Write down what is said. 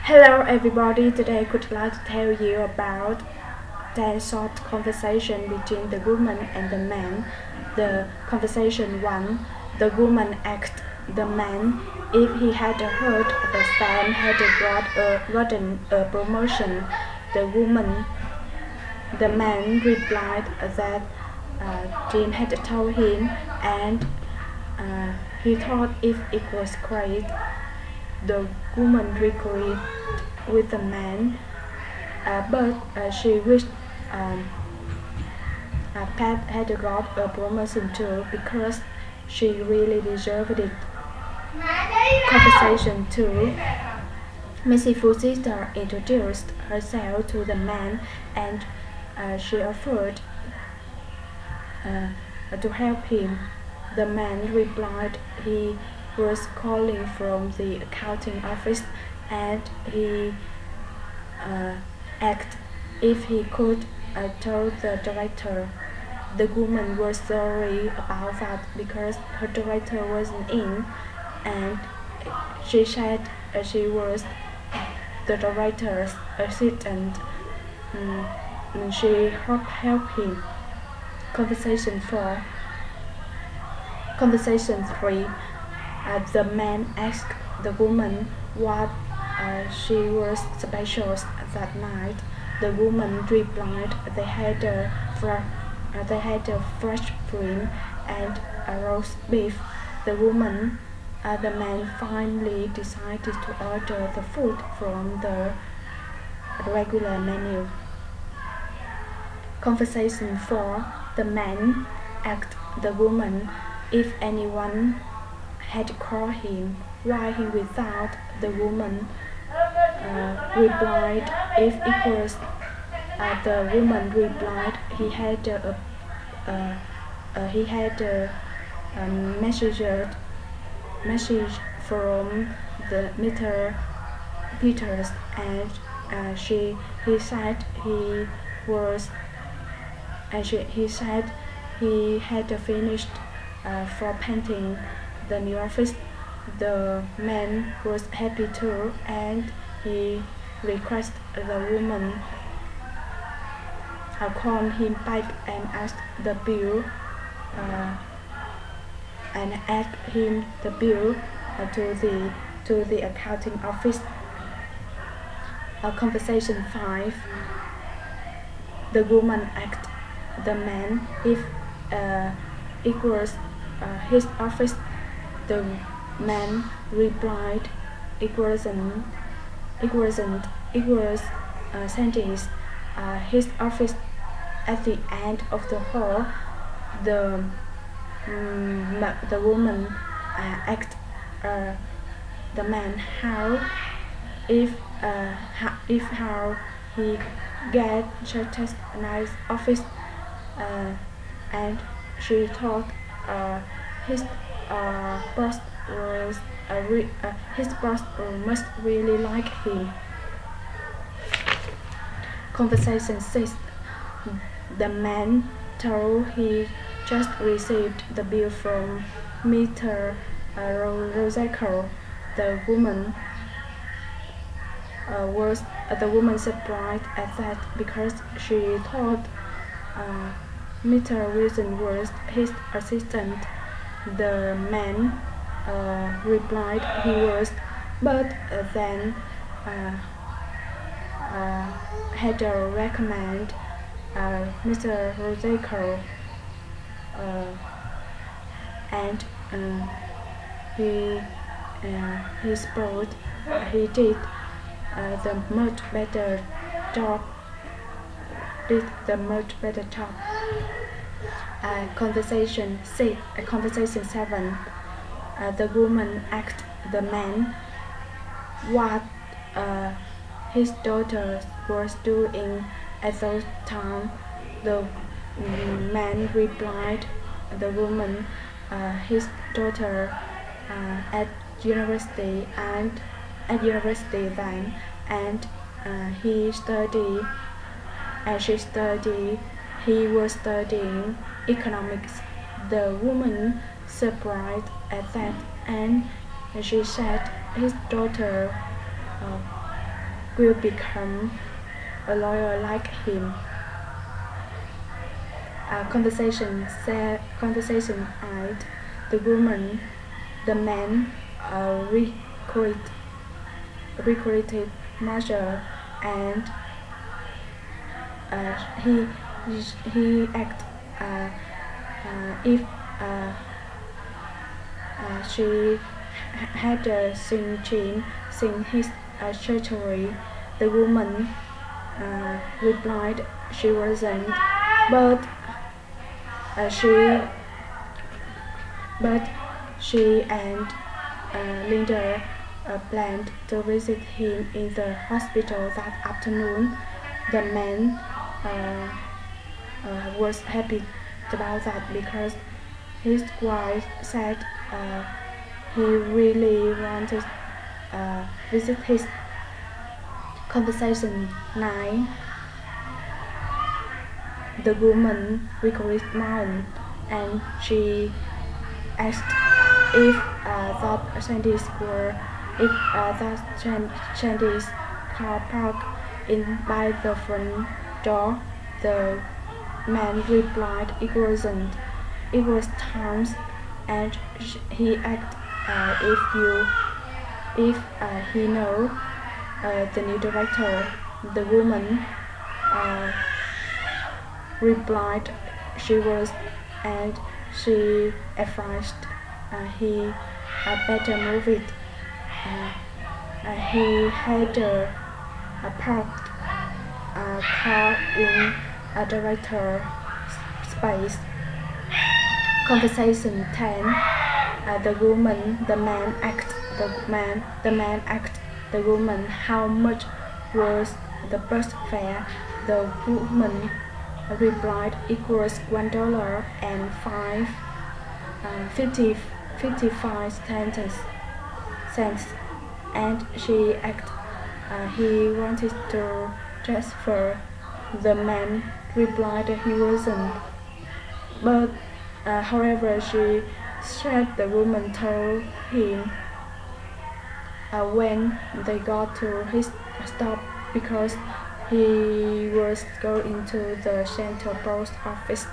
Hello everybody, today I would like to tell you about 10 short conversation between the woman and the man. The conversation 1, the woman asked the man if he had heard that Sam had gotten a promotion. The man replied that Jim had told him and he thought if it was great. The woman agreed with the man, but she wished Pat had got a promotion too because she really deserved it. Conversation 2. Missy sister introduced herself to the man and she offered to help him. The man replied he was calling from the accounting office and he asked if he could tell the director. The woman was sorry about that because her director wasn't in and she said she was the director's assistant and she helped him. Conversation 4. Conversation 3. The man asked the woman what she was special that night. The woman replied they had a fresh cream and a roast beef. The man finally decided to order the food from the regular menu. Conversation 4. The man asked the woman if anyone had called him while he was out. The woman replied if it was the woman replied he had message from the Mr. Peters and he said he had finished for painting the new office. The man was happy too and he requested the woman call him back and ask the bill to the accounting office. Conversation 5. The woman asked the man if it was his office. The man replied it was Sandy's his office at the end of the hall. The woman asked the man how he get such a nice office and she thought his boss must really like him. Conversation 6. The man told he just received the bill from Mr. Rosacle. The woman surprised at that because she thought Mr. Wilson was his assistant. The man replied he was, but then had to recommend Mr. Rosacle and he did the much better job. Conversation 7. The woman asked the man what his daughter was doing at that time. The man replied the woman his daughter at university then and he was studying economics. The woman surprised at that and she said his daughter will become a lawyer like him. Conversation 8. The woman, the man recruited Marshall, and he act if she had seen Trinh sing his surgery. The woman replied she wasn't, but she and Linda planned to visit him in the hospital that afternoon. The man was happy about that because his wife said he really wanted visit his. Conversation 9. The woman recalled Martin, and she asked if that Sandy's car parked in by the front door. The man replied it wasn't. It was Tom's, and he asked if he know the new director. The woman replied she was, and she advised he better move it. He had parked a car in a director's space. Conversation 10. The man asked the woman how much was the bus fare. The woman replied it was $1 and 55 cents, and she asked he wanted to transfer. The man replied he wasn't, but however she said the woman told him when they got to his stop because he was going to the central post office.